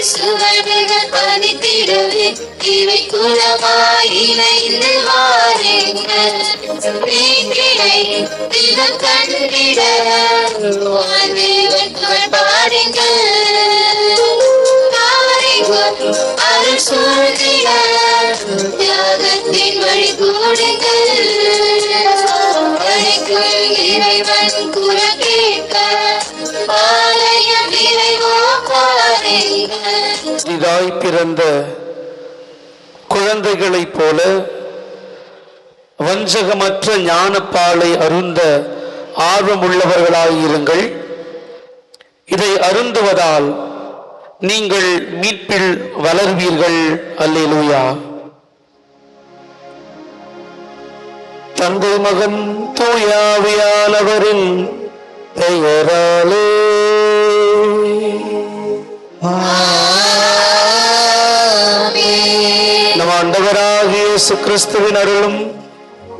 சுவடுகள் பதித்திடவே இவை குலமாய் இணைந்து வாருங்கள். தினம் கண்டிட பாடுங்கள். அருள் சூழ்ந்திட தியாகத்தின் வழி கூடுங்கள். இறைவன் குரல் கேட்க ஆலயம் இறைவோ இதாய் பிறந்த குழந்தைகளைப் போல வஞ்சகமற்ற ஞானப்பாலை அருந்த ஆர்வமுள்ளவர்களாயிருங்கள். இதை அருந்துவதால் நீங்கள் மீட்பில் வளர்வீர்கள். அல்லேலூயா. தந்தை மகன் தூய ஆவியானவரின் பெயராலே நம் ஆண்டவராகிய இயேசு கிறிஸ்துவின் அருளும்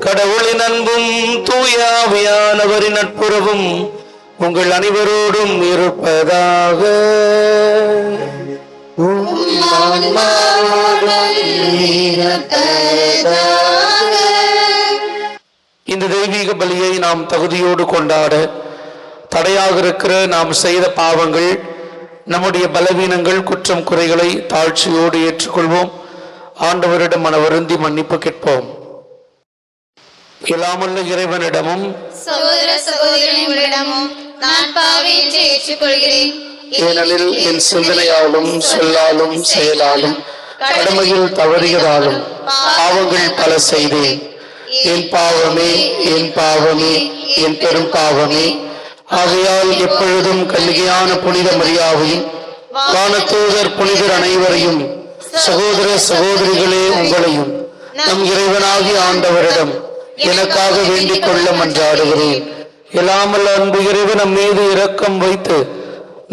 கடவுளின் அன்பும் தூய ஆவியானவரின் நட்புறவும் உங்கள் அனைவரோடும் இருப்பதாக. இந்த தெய்வீக பலியை நாம் தகுதியோடு கொண்டாட தடையாக இருக்கிற நாம் செய்த பாவங்கள், நம்முடைய பலவீனங்கள், குற்றம் குறைகளை தாழ்ச்சியோடு ஏற்றுக்கொள்வோம். ஆண்டவரிடம் மனவருந்தி மன்னிப்பு கேட்போம். இல்லாமல்ல இறைவனிடமும் சகோதர சகோதரிகளிடமும் நான் பாவியை ஏற்றுக்கொள்கிறேன். ஏனெனில் என் சிந்தனையாலும் சொல்லாலும் செயலாலும் கடமையில் தவறியதாலும் பாவங்கள் பல செய்தேன். என் பாவமே, என் பாவமே, என் பெரும் பாவமே. ஆகையால் எப்பொழுதும் கன்னிகையான புனித மரியாவையும் வானதூதர் புனிதர் அனைவரையும், சகோதர சகோதரிகளே உங்களையும் நம் இறைவனாகிய ஆண்டவரிடம் எனக்காக வேண்டிக் கொள்ள மன்றாடுகிறேன். எல்லாமல் அன்பு இறைவன் நம் மீது இரக்கம் வைத்து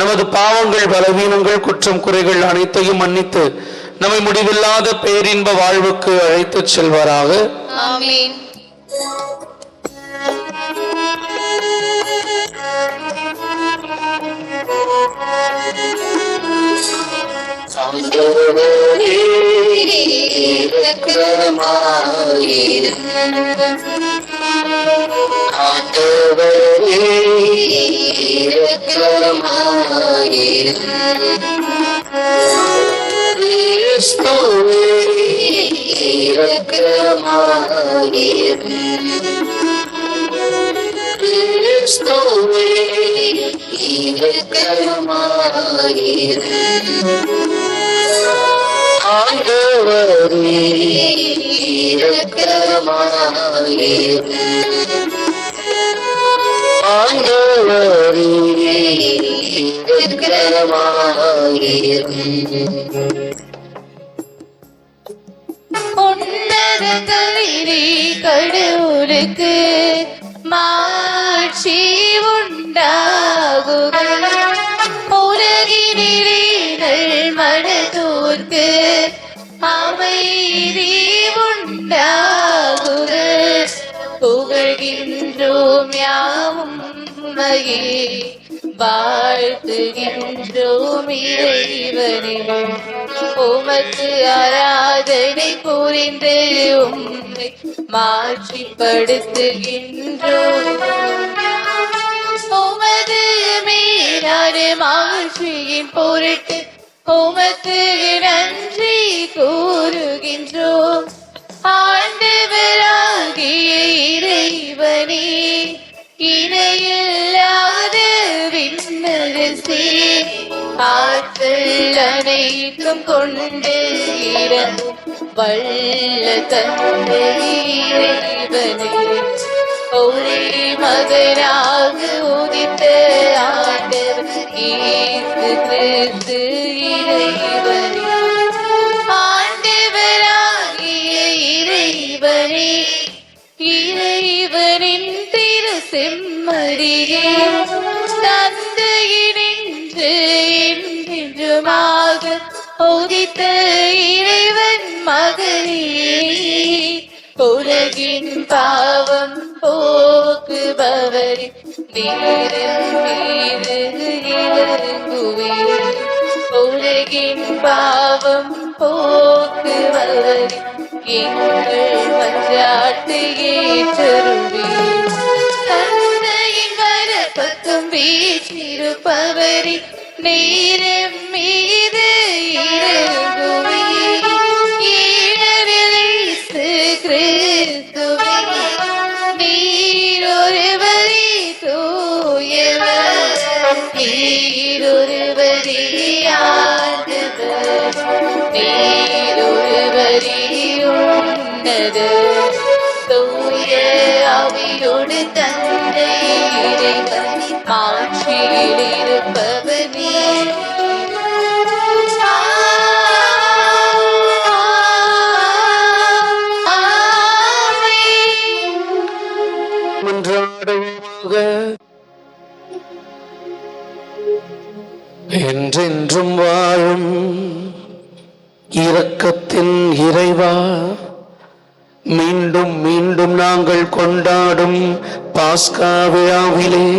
நமது பாவங்கள், பலவீனங்கள், குற்றம் குறைகள் அனைத்தையும் மன்னித்து நம்மை முடிவில்லாத பேரின்ப வாழ்வுக்கு அழைத்துச் செல்வாராக. ஆமென். கடவுளுக்கு மாட்சி உண்டாகுக. உலகினில் மனதோர்க்கு அமைதி உண்டாகுக. புகழ்கின்றோம் யாவும் மகே, வாழ்த்துகின்றோம் இறைவனே. உமக்கு ஆராதனை புரிந்து உம்மை மாட்சிப்படுத்துகின்றோம். உமது மேலான மாட்சியின் பொருட்டு உமக்கு நன்றி கூறுகின்றோம். ஆண்டவராகிய இறைவனே, இணையில்லாத விண்ணரசே, ஆற்றல் அனைத்தும் கொண்டு இறங்கும் வல்ல தந்தை இறைவனே, ஒரே மகனாக உதித்த ஆண்டவர் இயேசு கிறிஸ்து இறைவனே, உதித்த இறைவன் மகனே, உலகின் பாவம் போக்குபவரே, நேரில் மீது இறங்குவே. உலகின் பாவம் போக்குபவரே, எங்கள் மன்றாட்டு ஏற்றருள்வே. தந்தையின் வலப்பக்கம் வீற்றிருப்பவரே, நேரம் மீது இறங்குவே. ஈழவில் இயேசு கிறிஸ்துவே, நீரொருவரே தூயவர், நீரொருவரே ஆண்டவர், நீரொருவரே உன்னதர். தூய ஆவியோடு தந்தை இறைவன் மாட்சியில் இருப்பவர் நீர். மன்றாடுவோமாக. என்றென்றும் வாழும் இரக்கத்தின் இறைவா, மீண்டும் மீண்டும் நாங்கள் கொண்டாடும் பாஸ்கா விழாவிலே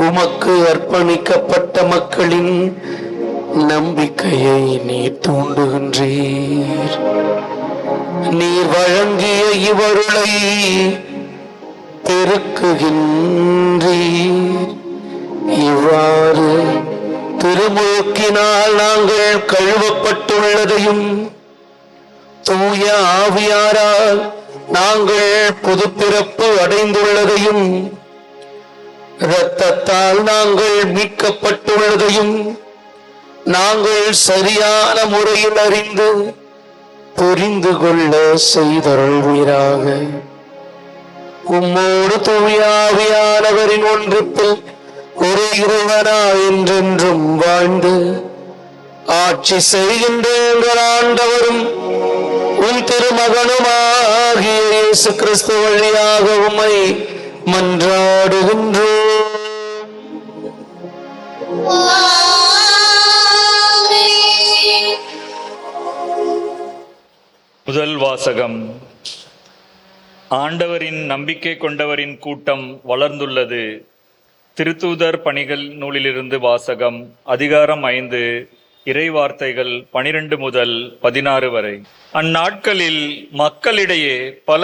உமக்கு அர்ப்பணிக்கப்பட்ட மக்களின் நம்பிக்கையை நீர் தூண்டுகின்றீர். நீர் வழங்கிய இவருளை பெருக்குகின்றீர். இவ்வாறு திருமுழுக்கினால் நாங்கள் கழுவப்பட்டுள்ளதையும் தூய ஆவியாரால் நாங்கள் புதுப்பிறப்பு அடைந்துள்ளதையும் இரத்தத்தால் நாங்கள் மீட்கப்பட்டுள்ளதையும் நாங்கள் சரியான முறையில் அறிந்து புரிந்து கொள்ள செய்தருள்வீராக. உம்மோடு தூய ஆவியானவரின் ஒன்றிப்பில் ஒரு இறைவனா என்றென்றும் வாழ்ந்து ஆட்சி செய்கின்ற எங்கள் ஆண்டவரும் உன் திருமகனுமாகிய இயேசு கிறிஸ்து வழியாக உம்மை மன்றாடுகின்றோம். முதல் வாசகம். ஆண்டவரின் நம்பிக்கை கொண்டவரின் கூட்டம் வளர்ந்துள்ளது. திருத்தூதர் பணிகள் நூலிலிருந்து வாசகம். அதிகாரம் 5, இறை வார்த்தைகள் 12 முதல் 16 வரை. அந்நாட்களில் மக்களிடையே பல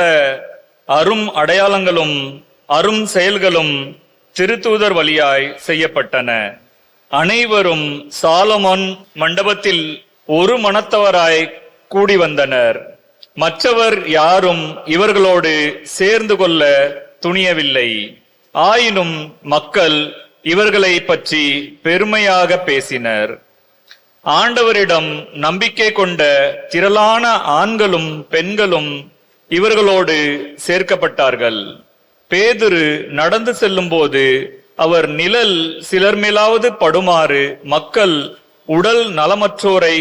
அரும் அடையாளங்களும் அரும் செயல்களும் திருத்தூதர் வழியாய் செய்யப்பட்டன. அனைவரும் சாலமோன் மண்டபத்தில் ஒரு மனத்தவராய் கூடி வந்தனர். மற்றவர் யாரும் இவர்களோடு சேர்ந்து கொள்ள துணியவில்லை. ஆயினும் மக்கள் இவர்களை பற்றி பெருமையாக பேசினர். ஆண்டவரிடம் நம்பிக்கை கொண்ட திரளான ஆண்களும் பெண்களும் இவர்களோடு சேர்க்கப்பட்டார்கள். பேதுரு நடந்து செல்லும் போது அவர் நிழல் சிலர் மேலாவது படுமாறு மக்கள் உடல் நலமற்றோரை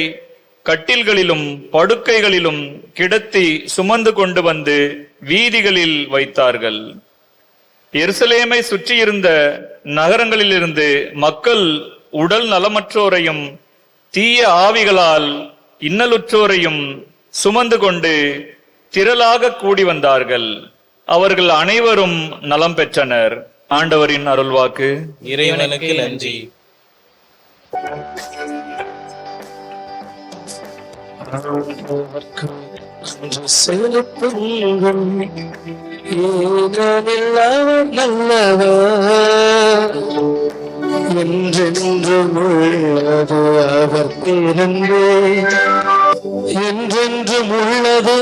கட்டில்களிலும் படுக்கைகளிலும் கிடத்தி சுமந்து கொண்டு வந்து வீதிகளில் வைத்தார்கள். எருசலேமை சுற்றியிருந்த நகரங்களிலிருந்து மக்கள் உடல் நலமற்றோரையும் தீய ஆவிகளால் இன்னலுற்றோரையும் சுமந்து கொண்டு திரளாக கூடி வந்தார்கள். அவர்கள் அனைவரும் நலம் பெற்றனர். ஆண்டவரின் அருள்வாக்கு. இறைவனுக்கு நன்றி. என்றென்றும் உள்ளது அவர் பேரன்பு, என்றென்றும் உள்ளது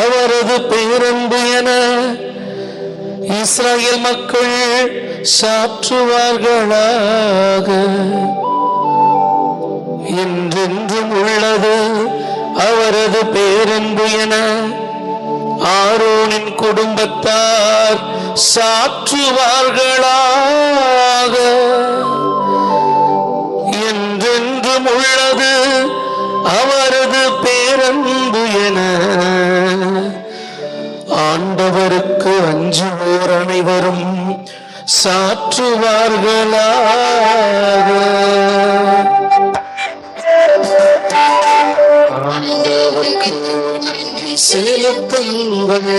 அவரது பேரன்பு என இஸ்ரவேல் மக்கள் சாற்றுவார்களாக. என்றென்றும் உள்ளது அவரது பேரன்பு என ஆரோனின் குடும்பத்தார் சாற்றுவார்களாக. என்றென்றும் உள்ளது அவரது பேரன்பு என ஆண்டவருக்கு அஞ்சுவோர் அனைவரும் சாற்றுவார்களாக. செலுத்துங்கள்,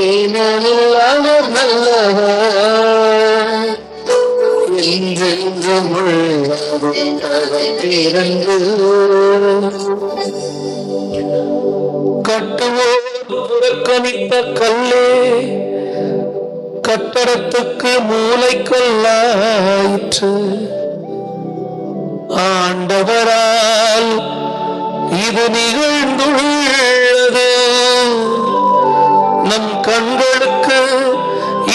ஏனெனில் அவர் நல்லவர், என்றென்றும் உள்ளவர் திறந்து. கட்டுவோர் புறக்கணித்த கல்லே கட்டடத்துக்கு மூலைக்கல்லாயிற்று. ஆண்டவரால் இது நிகழ்ந்துள்ளது. நம் கண்களுக்கு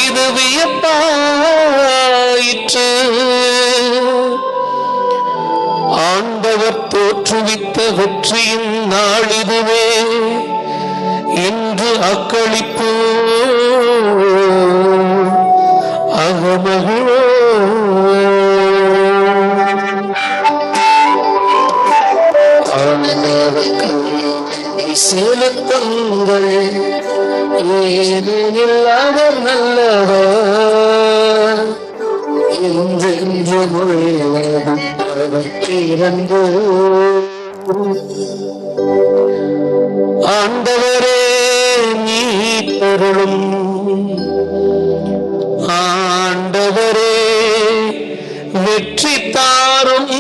இது வியப்பாயிற்று. ஆண்டவர் தோற்றுவித்த வெற்றியின் நாள் இதுவே என்று அக்களிப்பு அகமகிழோ. செலுத்துங்கள், ஏனெனில் அவர் நல்லவர், என்றென்றும் உள்ளவர் திறந்து. ஆண்டவரே மீட்டருளும், ஆண்டவரே வெற்றி தாரும்.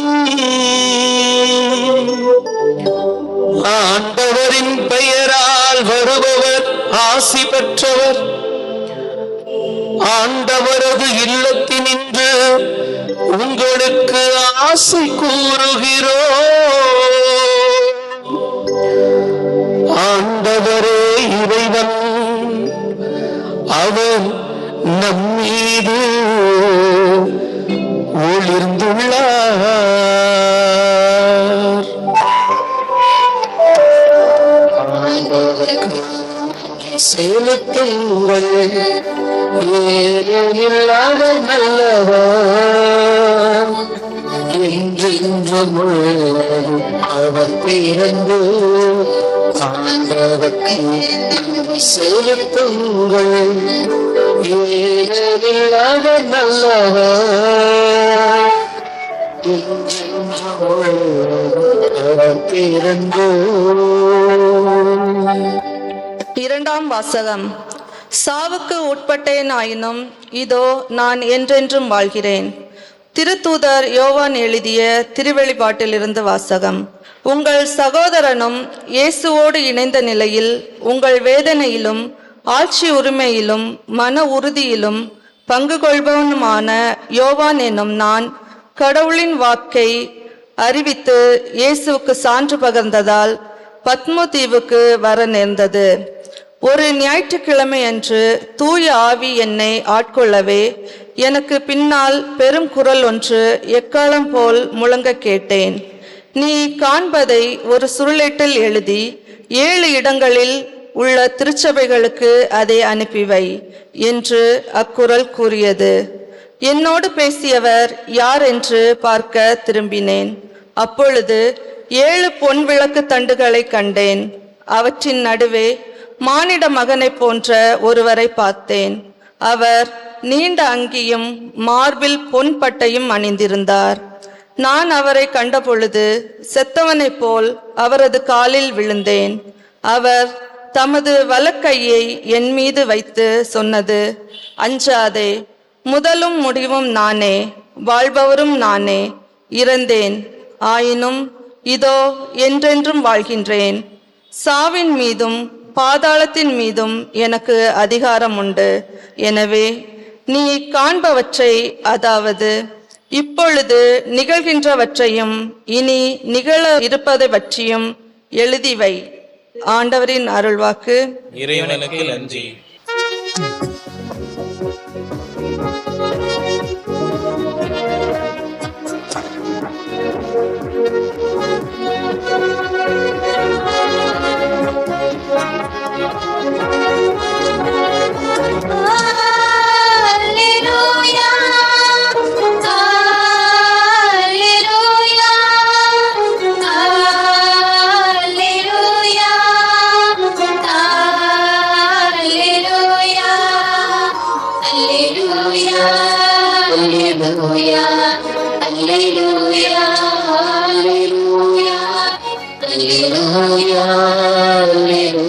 ஆண்டவரின் பெயரால் வருபவர் ஆசி பெற்றவர். ஆண்டவரது இல்லத்தினின்று உங்களுக்கு ஆசி கூறுகிறோம். ஆண்டவரே இறைவன், அவர் நம்மீது ஒளிர்ந்துள்ளார். செலுத்துங்கள், ஏனெனில் அவர் நல்லவர், என்றென்றும் உள்ளவர் அவர் பிறந்து. ஆண்டவருக்கு செலுத்துங்கள், ஏனெனில் அவர் நல்லவர், என்றென்றும் உள்ளவர் அவர் பிறந்து. இரண்டாம் வாசகம். சாவுக்கு உட்பட்டேன் ஆயினும் இதோ நான் என்றென்றும் வாழ்கிறேன். திருத்தூதர் யோவான் எழுதிய திருவெளிப்பாட்டிலிருந்து வாசகம். உங்கள் சகோதரனும் இயேசுவோடு இணைந்த நிலையில் உங்கள் வேதனையிலும் ஆட்சி உரிமையிலும் மன உறுதியிலும் பங்கு கொள்பவனுமான யோவான் என்னும் நான் கடவுளின் வாக்கை அறிவித்து இயேசுவுக்கு சான்று பகர்ந்ததால் பத்மோ தீவுக்கு வர நேர்ந்தது. ஒரு ஞாயிற்றுக்கிழமை அன்று தூய ஆவி என்னை ஆட்கொள்ளவே எனக்கு பின்னால் பெரும் குரல் ஒன்று எக்காலம் போல் முழங்க கேட்டேன். நீ காண்பதை ஒரு சுருளேட்டில் எழுதி 7 இடங்களில் உள்ள திருச்சபைகளுக்கு அதை அனுப்பிவை என்று அக்குரல் கூறியது. என்னோடு பேசியவர் யார் என்று பார்க்க திரும்பினேன். அப்பொழுது 7 பொன் விளக்கு தண்டுகளை கண்டேன். அவற்றின் நடுவே மானிட மகனை போன்ற ஒருவரை பார்த்தேன். அவர் நீண்ட அங்கியும் மார்பில் பொன் பட்டையும் அணிந்திருந்தார். நான் அவரை கண்டபொழுது செத்தவனைப் போல் அவரது காலில் விழுந்தேன். அவர் தமது வலக்கையை என் மீது வைத்து சொன்னது, அஞ்சாதே, முதலும் முடிவும் நானே, வாழ்பவரும் நானே. இறந்தேன், ஆயினும் இதோ என்றென்றும் வாழ்கின்றேன். சாவின் மீதும் பாதாளத்தின் மீதும் எனக்கு அதிகாரம் உண்டு. எனவே நீ காண்பவற்றை, அதாவது இப்பொழுது நிகழ்கின்றவற்றையும் இனி நிகழ இருப்பதை பற்றியும் எழுதிவை. ஆண்டவரின் அருள்வாக்கு. இறைவனுக்கு நன்றி. Alleluia, alleluia, alleluia.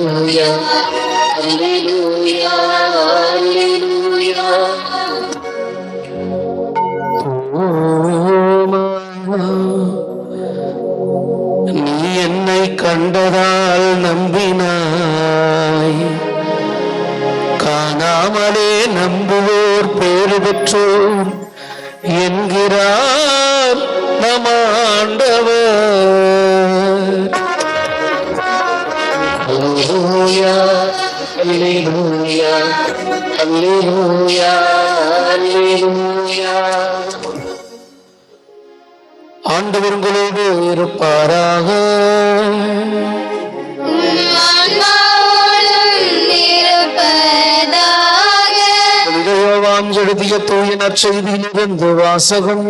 நீ என்னை கண்டதால் நம்பினாய், காணாமலே நம்புவோர் பேறு பெற்றோர் என்கிறார் நம் ஆண்டவர். அல்லேலூயா, அல்லேலூயா, அல்லேலூயா, அல்லேலூயா. ஆண்டவர் உங்களோடு இருப்பாராக. யோவான் எழுதிய தூய நற்செய்தியிலிருந்து வாசகம்.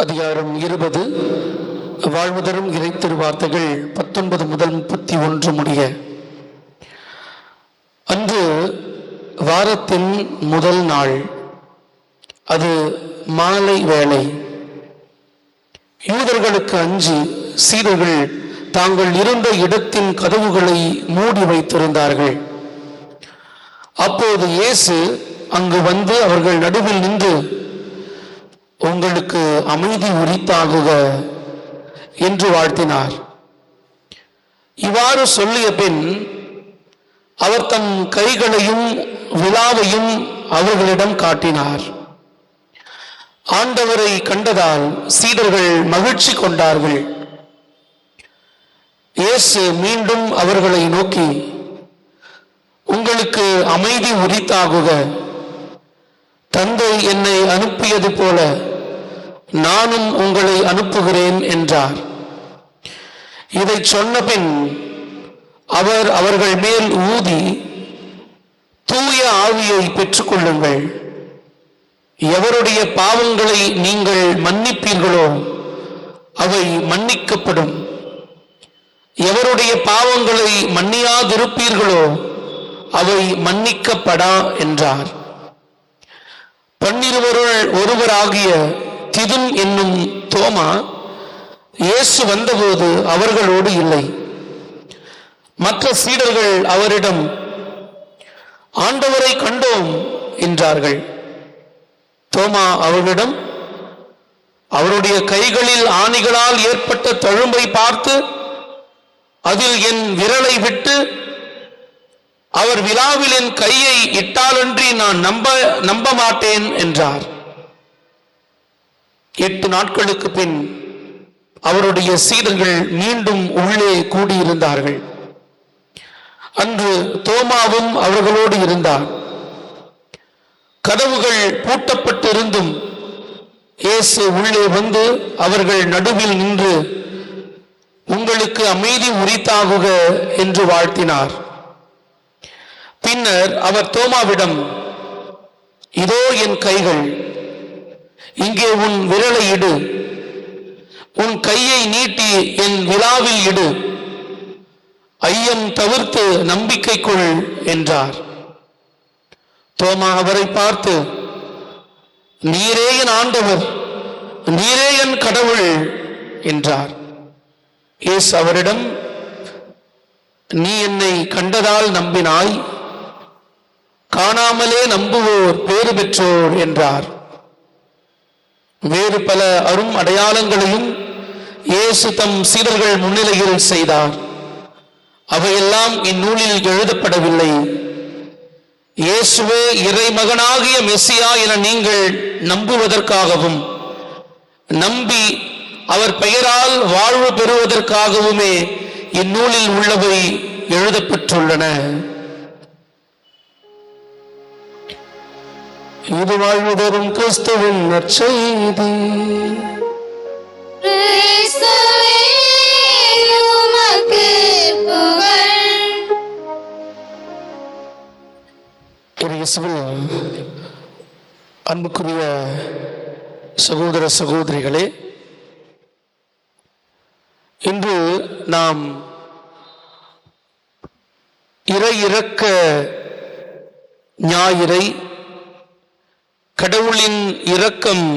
அதிகாரம் 20. வாழ்வு தரும் இறை திருவார்த்தைகள் 19 முதல் 31 முடிய. அன்று வாரத்தின் முதல் நாள், அது மாலை வேளை. யூதர்களுக்கு அஞ்சி சீடர்கள் தாங்கள் இருந்த இடத்தின் கதவுகளை மூடி வைத்திருந்தார்கள். அப்போது இயேசு அங்கு வந்து அவர்கள் நடுவில் நின்று, உங்களுக்கு அமைதி உரித்தாகுக என்று வாழ்த்தினார். இவ்வாறு சொல்லிய பின் அவர் தம் கைகளையும் விலாவையும் அவர்களிடம் காட்டினார். ஆண்டவரை கண்டதால் சீடர்கள் மகிழ்ச்சி கொண்டார்கள். இயேசு மீண்டும் அவர்களை நோக்கி, உங்களுக்கு அமைதி உரித்தாகுக. தந்தை என்னை அனுப்பியது போல நானும் உங்களை அனுப்புகிறேன் என்றார். இதை சொன்ன பின் அவர் அவர்கள் மேல் ஊதி, தூய ஆவியை பெற்றுக்கொள்ளுங்கள். எவருடைய பாவங்களை நீங்கள் மன்னிப்பீர்களோ அவை மன்னிக்கப்படும், எவருடைய பாவங்களை மன்னியாதிருப்பீர்களோ அவை மன்னிக்கப்படா என்றார். 12 ஒருவராகிய திதும் என்னும் தோமா இயேசு வந்தபோது அவர்களோடு இல்லை. மற்ற சீடர்கள் அவரிடம், ஆண்டவரை கண்டோம் என்றார்கள். தோமா அவர்களிடம், அவருடைய கைகளில் ஆணிகளால் ஏற்பட்ட தழும்பை பார்த்து அதில் என் விரலை விட்டு அவர் விலாவில் என் கையை இட்டாலன்றி நான் நம்ப மாட்டேன் என்றார். 8 நாட்களுக்கு பின் அவருடைய சீடர்கள் மீண்டும் உள்ளே கூடியிருந்தார்கள். அன்று தோமாவும் அவர்களோடு இருந்தார். கதவுகள் பூட்டப்பட்டிருந்தும் இயேசு உள்ளே வந்து அவர்கள் நடுவில் நின்று, உங்களுக்கு அமைதி உரித்தாகுக என்று வாழ்த்தினார். பின்னர் அவர் தோமாவிடம், இதோ என் கைகள், இங்கே உன் விரலை இடு, உன் கையை நீட்டி என் விலாவில் இடு, ஐயம் தவிர்த்து நம்பிக்கை கொள் என்றார். தோமா அவரை பார்த்து, நீரே என் ஆண்டவர், நீரே என் கடவுள் என்றார். இயேசு அவரிடம், நீ என்னை கண்டதால் நம்பினாய், காணாமலே நம்புவோர் பேறு பெற்றோர் என்றார். வேறு பல அரும் அடையாளங்களையும் இயேசு தம் சீடர்கள் முன்னிலையில் செய்தார். அவையெல்லாம் இந்நூலில் எழுதப்படவில்லை. இயேசுவே இறைமகனாகிய மெசியா என நீங்கள் நம்புவதற்காகவும் நம்பி அவர் பெயரால் வாழ்வு பெறுவதற்காகவுமே இந்நூலில் உள்ளவை எழுதப்பெற்றுள்ளன. இது வாழ்வு தரும் கிறிஸ்துவின் நற்செய்தி. அன்புக்குரிய சகோதர சகோதரிகளே, இன்று நாம் இறையிறக்க ஞாயிறை, கடவுளின் இரக்கம்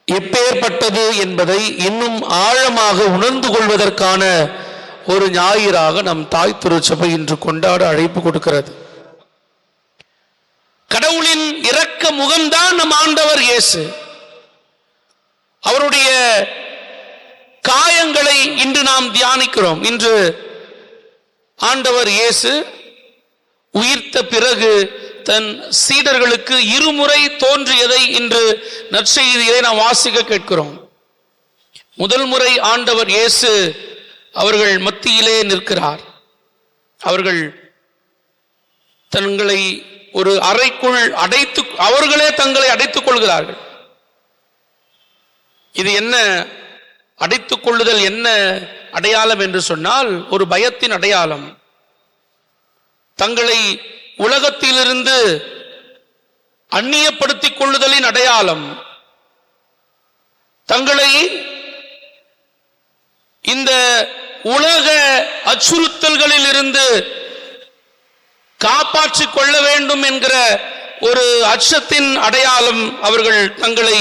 எப்பேற்பட்டது என்பதை இன்னும் ஆழமாக உணர்ந்து கொள்வதற்கான ஒரு ஞாயிறாக நம் தாய் திருச்சபை இன்று கொண்டாட அழைப்பு கொடுக்கிறது. கடவுளின் இரக்க முகம்தான் நம் ஆண்டவர் இயேசு. அவருடைய காயங்களை இன்று நாம் தியானிக்கிறோம். இன்று ஆண்டவர் இயேசு உயிர்த்த பிறகு தன் சீடர்களுக்கு இருமுறை தோன்றியதை இன்று நற்செய்தியை நாம் வாசிக்க கேட்கிறோம். முதல் முறை ஆண்டவர் இயேசு அவர்கள் மத்தியிலே நிற்கிறார். அவர்கள் தங்களை ஒரு அறைக்குள் அவர்களே தங்களை அடைத்துக் கொள்கிறார்கள். இது என்ன அடைத்துக் கொள்ளுதல், என்ன அடையாளம் என்று சொன்னால் ஒரு பயத்தின் அடையாளம். தங்களை உலகத்திலிருந்து அந்நியப்படுத்திக் கொள்ளுதலின் அடையாளம். தங்களை இந்த உலக அச்சுறுத்தல்களில் இருந்து காப்பாற்றிக் கொள்ள வேண்டும் என்கிற ஒரு அச்சத்தின் அடையாளம். அவர்கள் தங்களை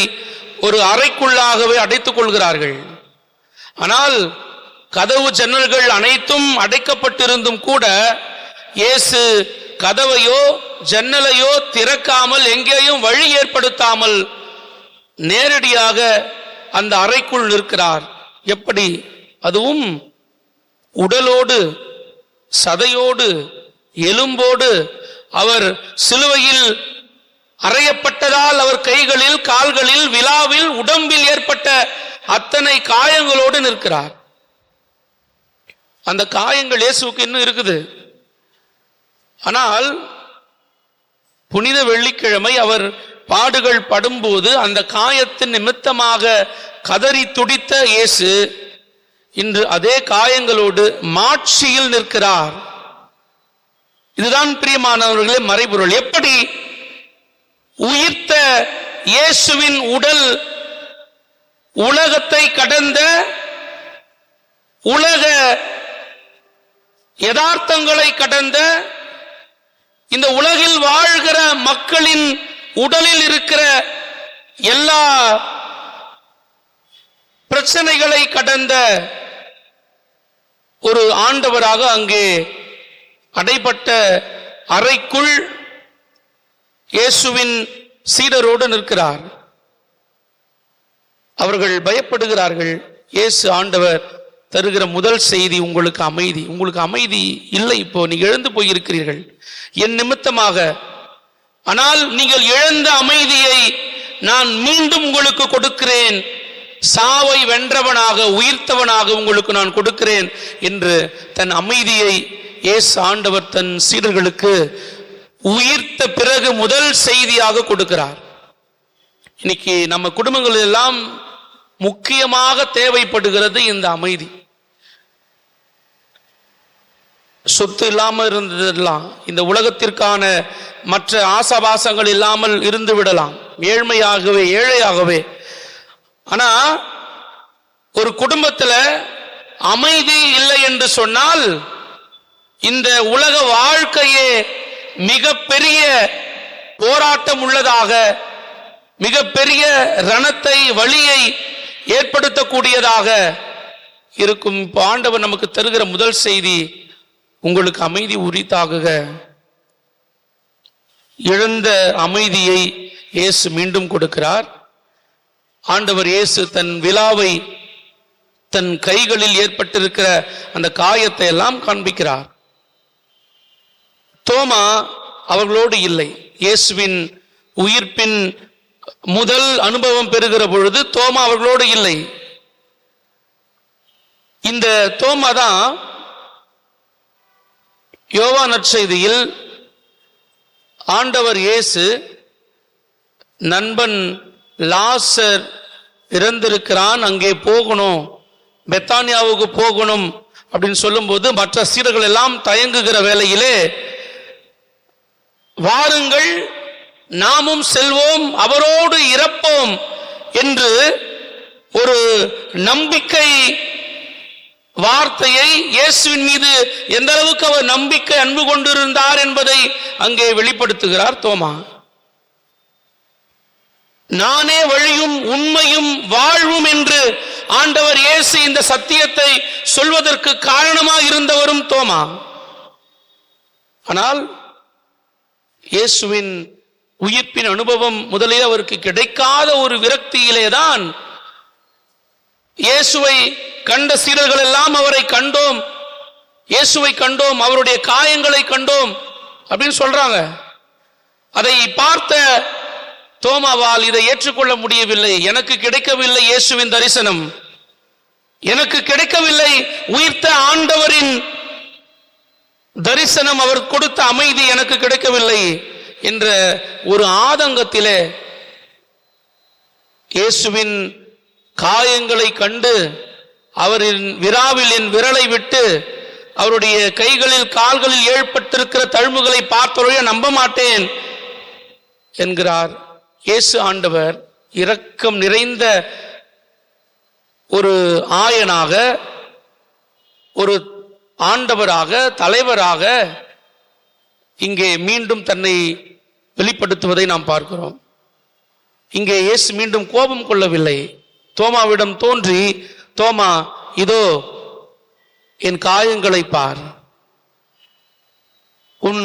ஒரு அறைக்குள்ளாகவே அடைத்துக் கொள்கிறார்கள். ஆனால் கதவு ஜன்னல்கள் அனைத்தும் அடைக்கப்பட்டிருந்தும் கூட இயேசு கதவையோ ஜன்னலையோ திறக்காமல், எங்கேயும் வழி ஏற்படுத்தாமல் நேரடியாக அந்த அறைக்குள் நிற்கிறார். எப்படி? அதுவும் உடலோடு, சதையோடு, எலும்போடு. அவர் சிலுவையில் அறையப்பட்டதால் அவர் கைகளில், கால்களில், விலாவில், உடம்பில் ஏற்பட்ட அத்தனை காயங்களோடு நிற்கிறார். அந்த காயங்கள் இயேசுவுக்கு இன்னும் இருக்குது. ஆனால் புனித வெள்ளிக்கிழமை அவர் பாடுகள் படும்போது அந்த காயத்தின் நிமித்தமாக கதறி துடித்த இயேசு இன்று அதே காயங்களோடு மாட்சியில் நிற்கிறார். இதுதான் பிரியமானவர்களே மறைபொருள். எப்படி உயிர்த்த இயேசுவின் உடல் உலகத்தை கடந்த, உலக யதார்த்தங்களை கடந்த, இந்த உலகில் வாழ்கிற மக்களின் உடலில் இருக்கிற எல்லா பிரச்சனைகளை கடந்த ஒரு ஆண்டவராக அங்கே அடைபட்ட அறைக்குள் இயேசுவின் சீடரோடு நிற்கிறார். அவர்கள் பயப்படுகிறார்கள். இயேசு ஆண்டவர் தருகிற முதல் செய்தி, உங்களுக்கு அமைதி. உங்களுக்கு அமைதி இல்லை, இப்போ நீங்க எழுந்து போயிருக்கிறீர்கள் என் நிமித்தமாக. ஆனால் நீங்கள் இழந்த அமைதியை நான் மீண்டும் உங்களுக்கு கொடுக்கிறேன். சாவை வென்றவனாக, உயிர்த்தவனாக உங்களுக்கு நான் கொடுக்கிறேன் என்று தன் அமைதியை இயேசு ஆண்டவர் தன் சீடர்களுக்கு உயிர்த்த பிறகு முதல் செய்தியாக கொடுக்கிறார். இன்னைக்கு நம்ம குடும்பங்கள் எல்லாம் முக்கியமாக தேவைப்படுகிறது இந்த அமைதி. சொத்து இல்லாமல் இருந்ததெல்லாம், இந்த உலகத்திற்கான மற்ற ஆசாபாசங்கள் இல்லாமல் இருந்து விடலாம், ஏழ்மையாகவே, ஏழையாகவே. ஆனா ஒரு குடும்பத்துல அமைதி இல்லை என்று சொன்னால் இந்த உலக வாழ்க்கையே மிகப்பெரிய போராட்டம் உள்ளதாக, மிகப்பெரிய ரணத்தை, வலியை ஏற்படுத்தக்கூடியதாக இருக்கும். இப்போ ஆண்டவர் நமக்கு தருகிற முதல் செய்தி, உங்களுக்கு அமைதி உரித்தாகுக. இழந்த அமைதியை இயேசு மீண்டும் கொடுக்கிறார். ஆண்டவர் இயேசு தன் விலாவை, தன் கைகளில் ஏற்பட்டிருக்கிற அந்த காயத்தை எல்லாம் காண்பிக்கிறார். தோமா அவர்களோடு இல்லை. இயேசுவின் உயிர்ப்பின் முதல் அனுபவம் பெறுகிற பொழுது தோமா அவர்களோடு இல்லை. இந்த தோமா தான் யோவான் நற்செய்தியில் ஆண்டவர் இயேசு நண்பன் லாசர் இறந்திருக்கிறான், அங்கே போகணும், பெத்தானியாவுக்கு போகணும் அப்படின்னு சொல்லும்போது மற்ற சீடர்கள் எல்லாம் தயங்குகிற வேளையிலே, வாருங்கள் நாமும் செல்வோம், அவரோடு இறப்போம் என்று ஒரு நம்பிக்கை வார்த்தையை, இயேசுவின் மீது எந்த அளவுக்கு அவர் நம்பிக்கை அன்பு கொண்டிருந்தார் என்பதை அங்கே வெளிப்படுத்துகிறார் தோமா. நானே வழியும் உண்மையும் வாழ்வும் என்று ஆண்டவர் இயேசு இந்த சத்தியத்தை சொல்வதற்கு காரணமாக இருந்தவரும் தோமா. ஆனால் இயேசுவின் உயிர்ப்பின் அனுபவம் முதலில் அவருக்கு கிடைக்காத ஒரு விரக்தியிலேதான் இயேசுவை கண்ட சீடர்கள் எல்லாம் அவரை கண்டோம், இயேசுவை கண்டோம், அவருடைய காயங்களை கண்டோம் அப்படின்னு சொல்றாங்க. அதை பார்த்த தோமாவால் இதை ஏற்றுக்கொள்ள முடியவில்லை. எனக்கு கிடைக்கவில்லை இயேசுவின் தரிசனம், எனக்கு கிடைக்கவில்லை உயிர்த்த ஆண்டவரின் தரிசனம், அவர் கொடுத்த அமைதி எனக்கு கிடைக்கவில்லை என்ற ஒரு ஆதங்கத்திலே இயேசுவின் காயங்களை கண்டு அவரின் விராவில் என் விரலை விட்டு அவருடைய கைகளில் கால்களில் ஏற்பட்டிருக்கிற தழும்புகளை பார்த்தவரையே நம்ப மாட்டேன் என்கிறார். இயேசு ஆண்டவர் இரக்கம் நிறைந்த ஒரு ஆயனாக, ஒரு ஆண்டவராக, தலைவராக இங்கே மீண்டும் தன்னை வெளிப்படுத்துவதை நாம் பார்க்கிறோம். இங்கே இயேசு மீண்டும் கோபம் கொள்ளவில்லை. தோமாவிடம் தோன்றி, தோமா இதோ என் காயங்களை பார், உன்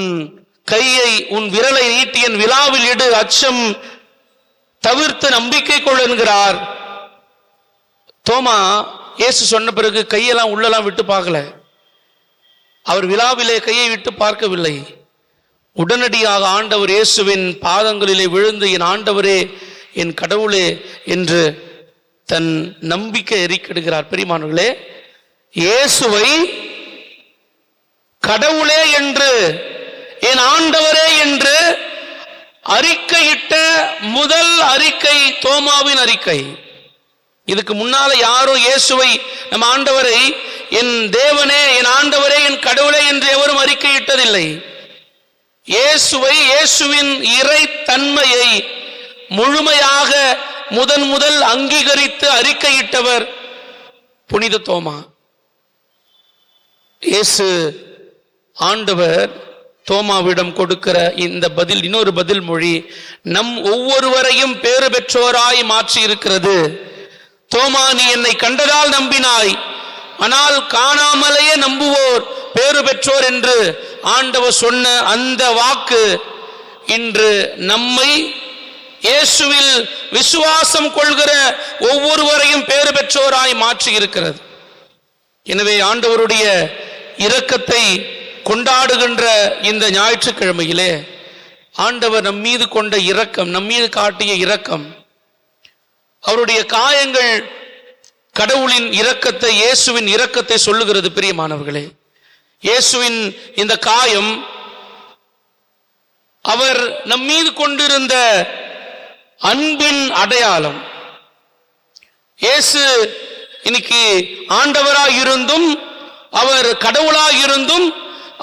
கையை, உன் விரலை நீட்டி என் விலாவில் இடு, அச்சம் தவிர்த்து நம்பிக்கை கொள் என்கிறார். தோமா இயேசு சொன்ன பிறகு கையெல்லாம் உள்ளெல்லாம் விட்டு பார்க்கல, அவர் விலாவிலே கையை விட்டு பார்க்கவில்லை. உடனடியாக ஆண்டவர் இயேசுவின் பாதங்களிலே விழுந்து என் ஆண்டவரே என் கடவுளே என்று தன் நம்பிக்கை எரிக்கிடுகிறார். பெரியமானவர்களே, இயேசுவை கடவுளே என்று, என் ஆண்டவரே என்று அறிக்கையிட்ட முதல் அறிக்கை தோமாவின் அறிக்கை. இதுக்கு முன்னால யாரும் இயேசுவை, நம் ஆண்டவரை என் தேவனே, என் ஆண்டவரே, என் கடவுளே என்று எவரும் அறிக்கையிட்டதில்லை. இயேசுவை, இயேசுவின் இறை தன்மையை முழுமையாக முதல் அங்கீகரித்து அறிக்கையிட்டவர் புனித தோமா. இயேசு ஆண்டவர் தோமாவிடம் கொடுக்கிற இந்த பதில், இன்னொரு பதில் மொழி நம் ஒவ்வொருவரையும் பேறு பெற்றோராய் மாற்றி இருக்கிறது. தோமா, நீ என்னை கண்டதால் நம்பினாய், ஆனால் காணாமலேயே நம்புவோர் பேறு பெற்றோர் என்று ஆண்டவர் சொன்ன அந்த வாக்கு இன்று நம்மை இயேசுவில் விசுவாசம் கொள்கிற ஒவ்வொருவரையும் பேறு பெற்றோராய் மாற்றி இருக்கிறது. எனவே ஆண்டவருடைய இரக்கத்தை கொண்டாடுகின்ற இந்த ஞாயிற்றுக்கிழமையிலே ஆண்டவர் நம் மீது கொண்ட இரக்கம், நம் மீது காட்டிய இரக்கம், அவருடைய காயங்கள் கடவுளின் இரக்கத்தை, இயேசுவின் இரக்கத்தை சொல்லுகிறது. பிரியமானவர்களே, இயேசுவின் இந்த காயம் அவர் நம் மீது கொண்டிருந்த அன்பின் அடையாளம். இயேசு இன்னைக்கு ஆண்டவராய் இருந்தும், அவர் கடவுளாய் இருந்தும்,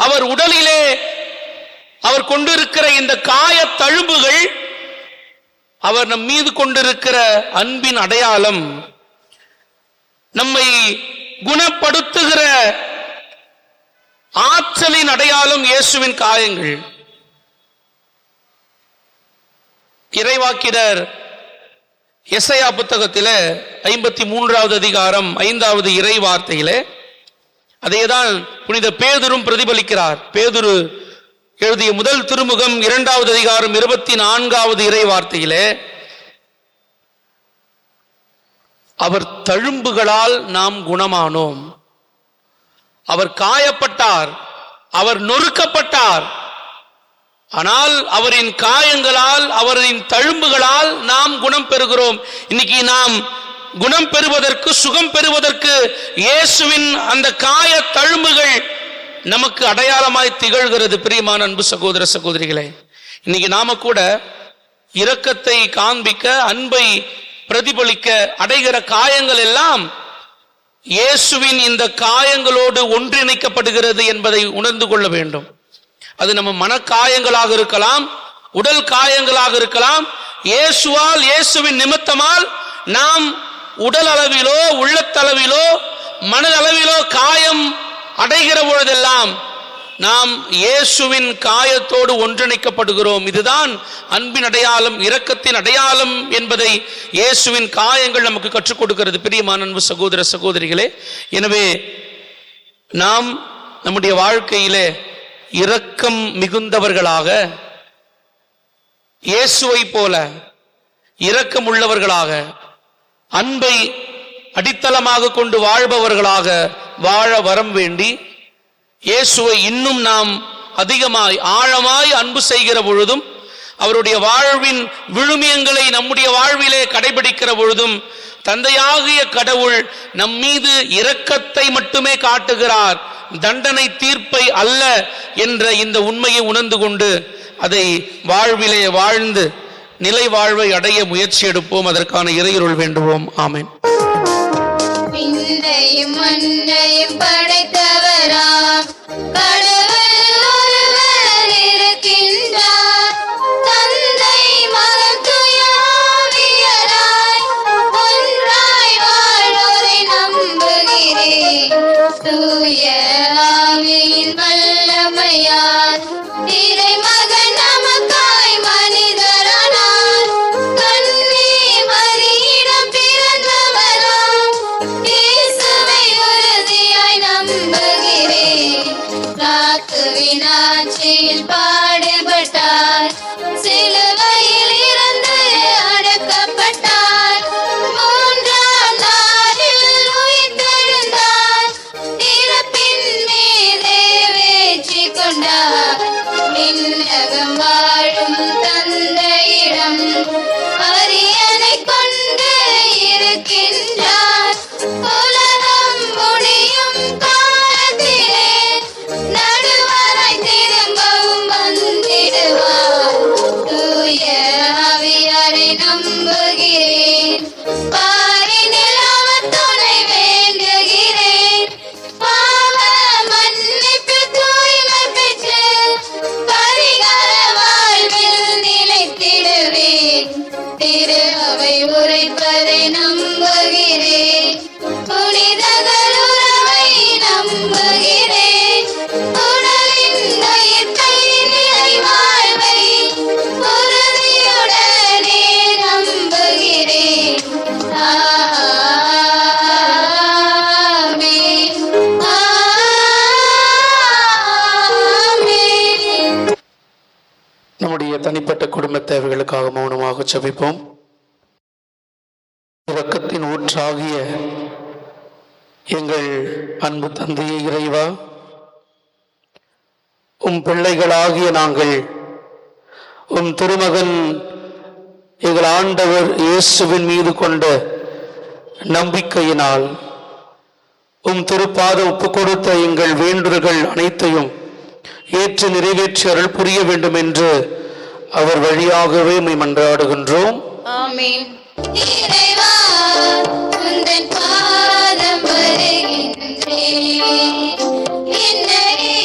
அவர் உடலிலே அவர் கொண்டிருக்கிற இந்த காய தழும்புகள் அவர் நம் மீது கொண்டிருக்கிற அன்பின் அடையாளம், நம்மை குணப்படுத்துகிற ஆற்றலின் அடையாளம் இயேசுவின் காயங்கள். இறைவாக்கினர் எசையா புத்தகத்திலே 53வது அதிகாரம் 5வது இறை வார்த்தையிலே அதையேதான் புனித பேதுரும் பிரதிபலிக்கிறார். பேதுரு எழுதிய முதல் திருமுகம் 2வது அதிகாரம் 24வது இறை வார்த்தையிலே, அவர் தழும்புகளால் நாம் குணமானோம், அவர் காயப்பட்டார், அவர் நொறுக்கப்பட்டார், ஆனால் அவரின் காயங்களால், அவரின் தழும்புகளால் நாம் குணம் பெறுகிறோம். இன்னைக்கு நாம் குணம் பெறுவதற்கு, சுகம் பெறுவதற்கு இயேசுவின் அந்த காய தழும்புகள் நமக்கு அடையாளமாய் திகழ்கிறது. பிரியமான அன்பு சகோதர சகோதரிகளே, இன்னைக்கு நாம கூட இரக்கத்தை காண்பிக்க, அன்பை பிரதிபலிக்க அடைகிற காயங்கள் எல்லாம் இயேசுவின் இந்த காயங்களோடு ஒன்றிணைக்கப்படுகிறது என்பதை உணர்ந்து கொள்ள வேண்டும். அது நம்ம மனக்காயங்களாக இருக்கலாம், உடல் காயங்களாக இருக்கலாம். இயேசுவால், இயேசுவின் நிமித்தமால் நாம் உடல் அளவிலோ உள்ளத்தளவிலோ மனதளவிலோ காயம் அடைகிற பொழுதெல்லாம் நாம் இயேசுவின் காயத்தோடு ஒன்றிணைக்கப்படுகிறோம். இதுதான் அன்பின் அடையாளம், இரக்கத்தின் அடையாளம் என்பதை இயேசுவின் காயங்கள் நமக்கு கற்றுக் கொடுக்கிறது. பிரியமான அன்பு சகோதர சகோதரிகளே, எனவே நாம் நம்முடைய வாழ்க்கையிலே இரக்கம் மிகுந்தவர்களாக, இயேசுவை போல இரக்கம் உள்ளவர்களாக, அன்பை அடித்தளமாக கொண்டு வாழ்பவர்களாக வாழ வரம் வேண்டி, இயேசுவை இன்னும் நாம் அதிகமாய் ஆழமாய் அன்பு செய்கிற பொழுதும், அவருடைய வாழ்வின் விழுமியங்களை நம்முடைய வாழ்விலே கடைபிடிக்கிற பொழுதும், தந்தையாகிய கடவுள் நம் மீது இரக்கத்தை மட்டுமே காட்டுகிறார், தண்டனை தீர்ப்பை அல்ல என்ற இந்த உண்மையை உணர்ந்து கொண்டு அதை வாழ்விலே வாழ்ந்து நிலை வாழ்வை அடைய முயற்சி எடுப்போம். அதற்கான இறையருள் வேண்டுவோம். ஆமென். விண்ணையும் மண்ணையும் படைத்தவராம் கடவுள் ஒருவர் இருக்கின்றார். தந்தை மகன் தூய ஆவியராய் ஒன்றாய் வாழ்வோரை நம்புகிறேன். தூய ஆவியின் வல்லமையால் இறைமகன் நமக்காய் மனிதரானார். கன்னி மரியிடம் பிறந்தவராம் இயேசுவை உறுதியாய் நம்புகிறேன். ராத்துவின் ஆட்சியில் பாடுபட்டார், சிலுவையில் இருந்து அடக்கப்பட்டார். மூன்றாம் நாளில் உயிர்த்தெழுந்தார், இறப்பின் மீதே வெற்றி கொண்டார். விண்ணகம் வாழும் தந்தையிடம் அரியணை கொண்டு இருக்கின்றார். உலகம் முடியும் காலத்திலே நடுவராய் திரும்பவும் வந்திடுவார். தூய ஆவியாரை நம்புகிறேன், பாரினில் அவர் துணை வேண்டுகிறேன். பாவ மன்னிப்பு தூய்மை பெற்று பரிகார வாழ்வில் நிலைத்திடுவேன். திரு அவை உரைப்பதை நம்புகிறேன், புனிதர்கள் உறவை நம்புகிறேன். உடலின் உயிர்ப்பை நிலை வாழ்வை உறுதியுடனே நம்புகிறேன். ஆமென். ஆமென். நம்முடைய தனிப்பட்ட குடும்ப தேவைகளுக்காக மௌனமாக ஜெபிப்போம். இரக்கத்தின் ஊற்றாகிய எங்கள் அன்பு தந்தையே இறைவா, உம் பிள்ளைகளாகிய நாங்கள் உம் திருமகன் எங்கள் ஆண்டவர் இயேசுவின் மீது கொண்ட நம்பிக்கையினால் உம் திருப்பாத ஒப்பு கொடுத்த எங்கள் வேண்டுதல்கள் அனைத்தையும் ஏற்று நிறைவேற்றி அருள் புரிய வேண்டும் என்று அவர் வழியாகவே உம்மை மன்றாடுகின்றோம். ஆமென். இறைவா, உந்தன் பாதம் வருகின்றேன். என்னையே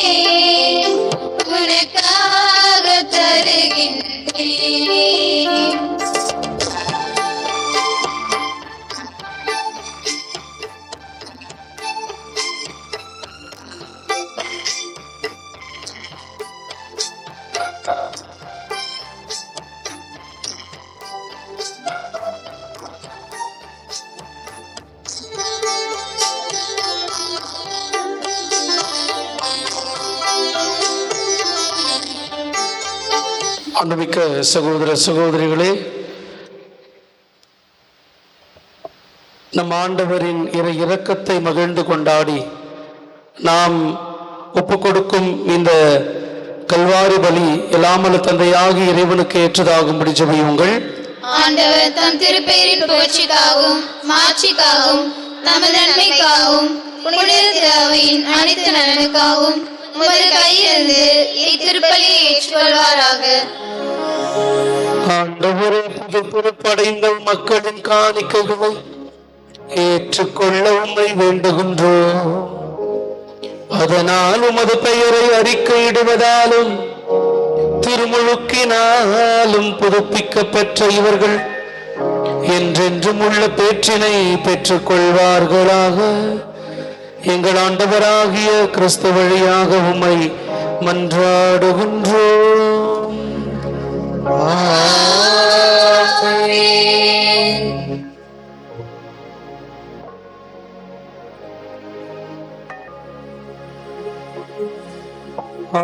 உனக்காக தருகின்றேன். அன்புமிக்க சகோதர சகோதரிகளே, நம் ஆண்டவரின் இரக்கத்தை மகிழ்ந்து கொண்டாடி நாம் ஒப்பு கொடுக்கும் இந்த கல்வாரி பலி எல்லாமல்ல தந்தையாகி இறைவனுக்கு ஏற்றதாகும்படி ஜெபியுங்கள். ஆண்டவர் தம் திருப்பெயரின் புகழ்ச்சிக்காகவும் மாட்சிக்காகவும் தமது நன்மைக்காகவும் புனித திருவையின் அனைத்து நலனுக்காகவும் உமது கையிலிருந்து இத்திருப்பலியை ஏற்றுக்கொள்வாராக. ஆண்டவரே, புது பொறுப்படைந்த மக்களின் காணிக்கைகளை ஏற்றுக்கொள்ள உம்மை வேண்டுகின்றோம். அதனால் உமது பெயரை அறிக்கையிடுவதாலும் திருமுழுக்கினாலும் புதுப்பிக்கப்பெற்ற இவர்கள் என்றென்றும் உள்ள பேற்றினை பெற்றுக் கொள்வார்களாக. எங்கள் ஆண்டவராகிய கிறிஸ்து வழியாக உம்மை மன்றாடுகின்றோம்.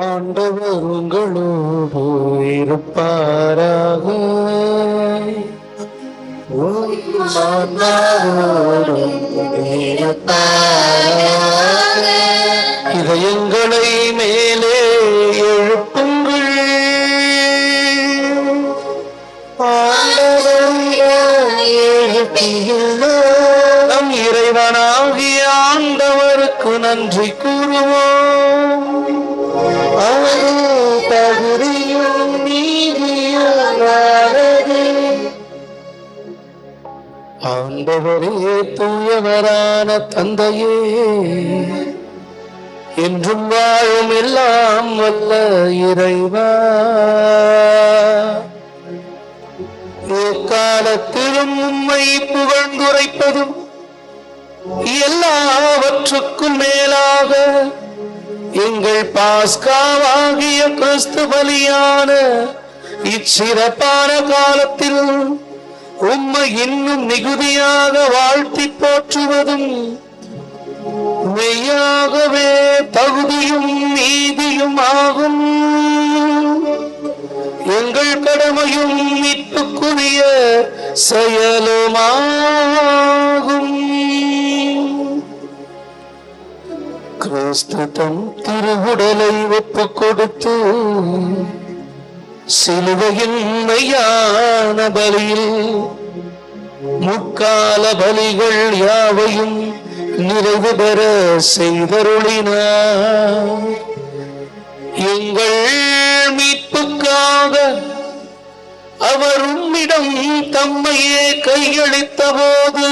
ஆண்டவர் உங்களோடு இருப்பாராக. இதயங்களை மேலே எழுப்புங்கள். நம் இறைவனாகிய ஆண்டவருக்கு நன்றி கூறுவோம். அவர் தகுதியும் நீதியானது. ஆண்டவரே, தூயவரான தந்தையே, என்றும் வாழும் எல்லாம் வல்ல இறைவா, எக்காலத்திலும் உம்மை புகழ்ந்துரைப்பதும் எல்லாவற்றுக்கும் மேலாக எங்கள் பாஸ்காவாகிய கிறிஸ்து பலியான இச்சிறப்பான காலத்தில் உம்மை இன்னும் மிகுதியாக வாழ்த்தி போற்றுவதும் மெய்யாகவே தகுதியும் நீதியும் ஆகும். எங்கள் கடமையும் மீட்புக்குரிய செயலுமாகும். கிறிஸ்து தம் திருவுடலை ஒப்புக் கொடுத்து சிலுவையின் மெய்யான பலியில் முக்கால பலிகள் யாவையும் நிறைவு பெற செய்தருளினார். எங்கள் மீட்புக்காக அவர் உம்மிடம் தம்மையே கையளித்த போது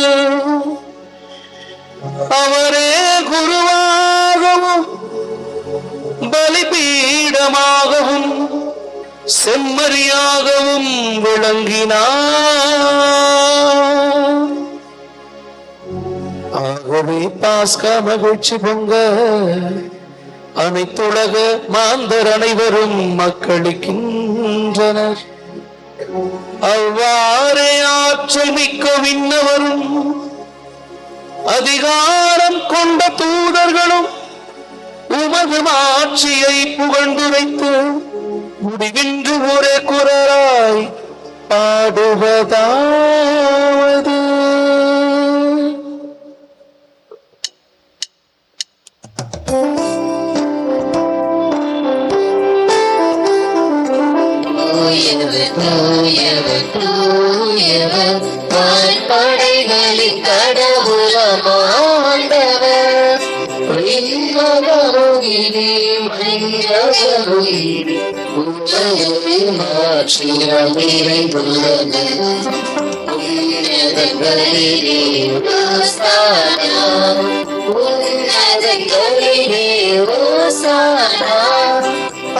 அவரே குருவாகவும் பலிபீடமாகவும் செம்மறியாகவும் விளங்கினார். ஆகவே பாஸ்கா மகிழ்ச்சி பொங்க அனைத்துலக மாந்தர் அனைவரும் மக்களிக்கின்றனர். அவ்வாறே ஆற்றல் மிக்க விண்ணவரும் அதிகாரம் கொண்ட தூதர்களும் உமது ஆட்சியை புகழ்ந்துரைத்து முடிவின்றி ஒரே குரலாய் பாடுவதாவது: படைகளின் கடவுளமாண்டவர்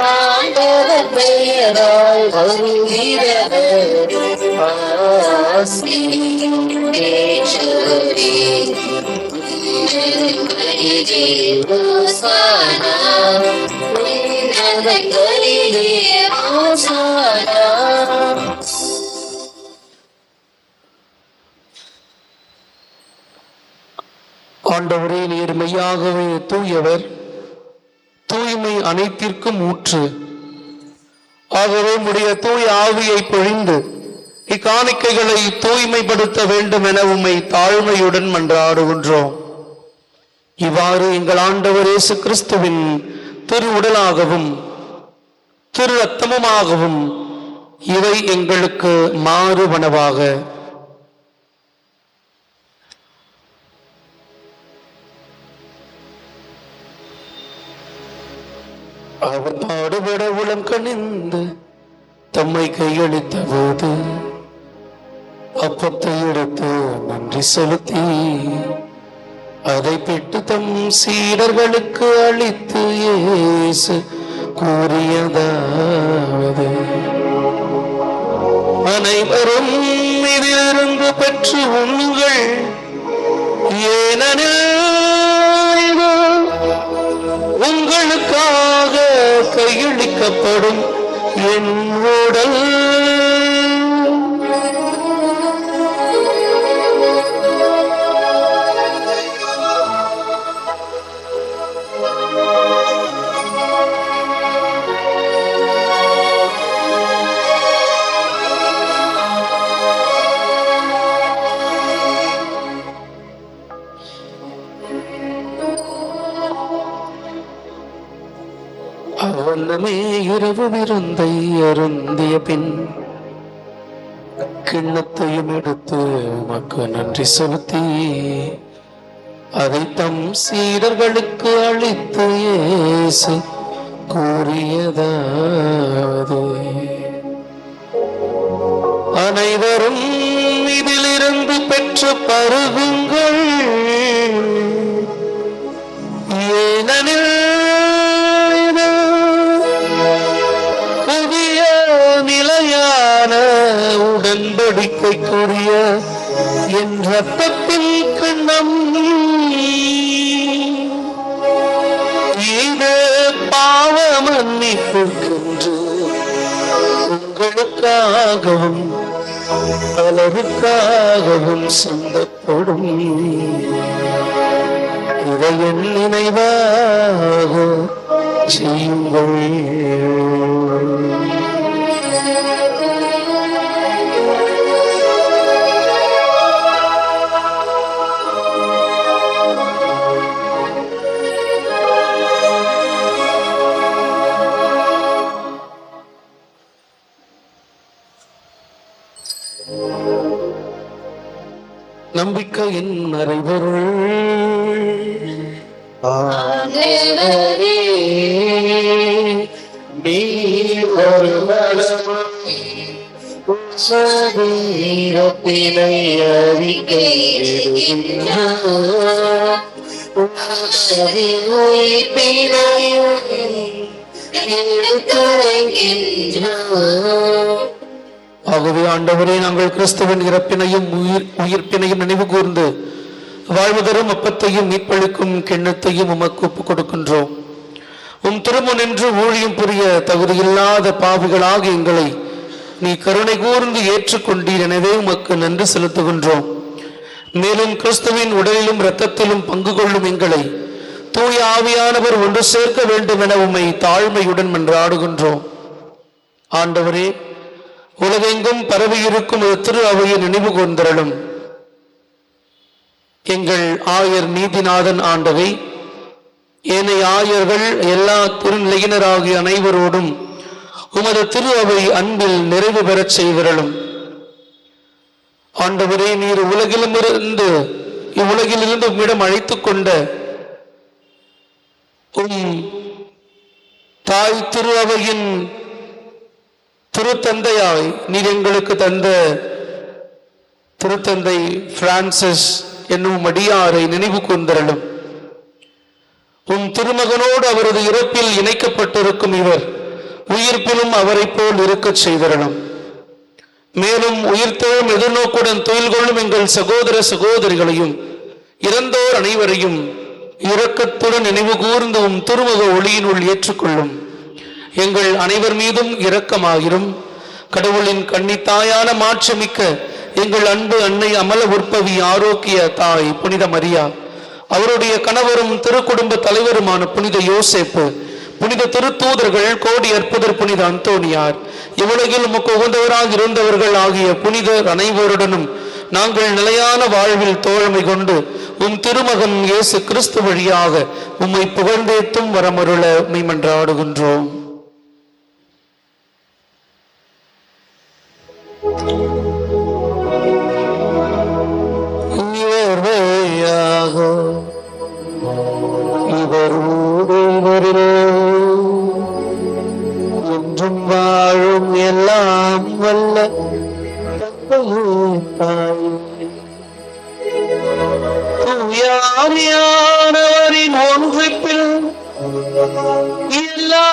ஆண்டவர் பெயரால் வருகிறவர் ஆண்டவரே, நீர் மெய்யாகவே தூயவர், தூய்மை அனைத்திற்கும் ஊற்று. ஆகவே உம்முடைய தூய ஆவியை பொழிந்து இக்காணிக்கைகளை தூய்மைப்படுத்த வேண்டும் என உம்மை தாழ்மையுடன் மன்றாடுகின்றோம். இவ்வாறு எங்கள் ஆண்டவர் இயேசு கிறிஸ்துவின் திரு உடலாகவும் திரு ரத்தமுமாகவும் இவை எங்களுக்கு மாறுவனவாக. அவர் பாடுபட உளம் கனிந்து தம்மை கையளித்த போது அப்பத்தை எடுத்து நன்றி செலுத்தி அதை பெற்று தம் சீடர்களுக்கு அளித்து இயேசு கூறியதாவது: அனைவரும் இதிலிருந்து பெற்று உண்ணுங்கள், ஏனெனில் இது உங்களுக்காக கையளிக்கப்படும் என் உடல். அவ்வளமே இரவு விருந்தை அருந்திய பின் கிண்ணத்தையும் எடுத்து உமக்கு நன்றி செலுத்தி அதை தம் சீடர்களுக்கு அளித்து இயேசு கூறியதாவது, அனைவரும் இதிலிருந்து பெற்று பருகுங்கள், ஏனெனில் புதிய நிலையான உடன்படிக்கைக்குரிய என் ரத்தத்தின் கிண்ணம். இது பாவ மன்னிப்புக்கென்று உங்களுக்காகவும் பலருக்காகவும் சிந்தப்படும். இதை என் நினைவாக செய்யுங்கள். நம்பிக்கையின் மறைபொருள் ஆண்டவரே, நீர் ஒருவரும் சரீரத்தினை அறிக்கையிடுகின்றார், உயிர்ப்பினையும் எடுத்துரைக்கின்றார். ஆகவே ஆண்டவரே, நாங்கள் கிறிஸ்துவின் இறப்பினையும் உயிர்ப்பினையும் நினைவு கூர்ந்து வாழ்வு தரும் அப்பத்தையும் மீட்பளிக்கும் கிண்ணத்தையும் உமக்கு ஒப்புக் கொடுக்கின்றோம். உம் திருமுன் நின்று ஊழியம் புரிய தகுதியில்லாத பாவிகளாக எங்களை நீ கருணை கூர்ந்து ஏற்றுக்கொண்டீர். எனவே உமக்கு நன்றி செலுத்துகின்றோம். மேலும் கிறிஸ்துவின் உடலிலும் இரத்தத்திலும் பங்கு கொள்ளும் எங்களை தூய ஆவியானவர் ஒன்று சேர்க்க வேண்டும் என உம்மை தாழ்மையுடன் மன்றாடுகின்றோம். ஆண்டவரே, உலகெங்கும் பரவியிருக்கும் ஒரு திரு அவையை நினைவு கூர்ந்தருளும். எங்கள் ஆயர் நீதிநாதன் ஆண்டவை, ஏனைய ஆயர்கள், எல்லா திருநிலையினராகிய அனைவரோடும் உமது திரு அவை அன்பில் நிறைவு பெறச் செய்திருளும். ஆண்டவரே, நீர் இவ்வுலகிலிருந்து உம்மிடம் அழைத்துக் கொண்ட தாய் திரு அவையின் திருத்தந்தையாய் நீர் எங்களுக்கு தந்த திருத்தந்தை பிரான்சிஸ் என்னும் அடியாரை நினைவு கூர்ந்தருளும். உம் திருமகனோடு அவரது இறப்பில் இணைக்கப்பட்டிருக்கும் இவர் உயிர்ப்பிலும் அவரை போல் இருக்கச் செய்திருளும். மேலும் உயிர்த்தெழும் எதிர்நோக்குடன் தொழில் கொள்ளும் எங்கள் சகோதர சகோதரிகளையும் இறந்தோர் அனைவரையும் இரக்கத்துடன் நினைவு கூர்ந்து உம் திருமுக ஒளியினுள் ஏற்றுக்கொள்ளும். எங்கள் அனைவர் மீதும் இரக்கமாகிரும். கடவுளின் கன்னித்தாயான மாட்சிமிக்க எங்கள் அன்பு அன்னை அமல உற்பவி ஆரோக்கிய தாய் புனித மரியா, அவருடைய கணவரும் திருக்குடும்ப தலைவருமான புனித யோசேப்பு, புனித திருத்தூதர்கள், கோடி அற்புதர் புனித அந்தோனியார், இவ்வுலகில் உமக்கு உகந்தவராக இருந்தவர்கள் ஆகிய புனிதர் அனைவருடனும் நாங்கள் நிலையான வாழ்வில் தோழமை கொண்டு உம் திருமகன் இயேசு கிறிஸ்து வழியாக உம்மை புகழ்ந்தேத்தும் வரமருள உம்மை மன்றாடுகின்றோம். என்றும் வாழும் எல்லாம் வல்ல தூயாவியானவரின் ஒன்றிப்பில் எல்லா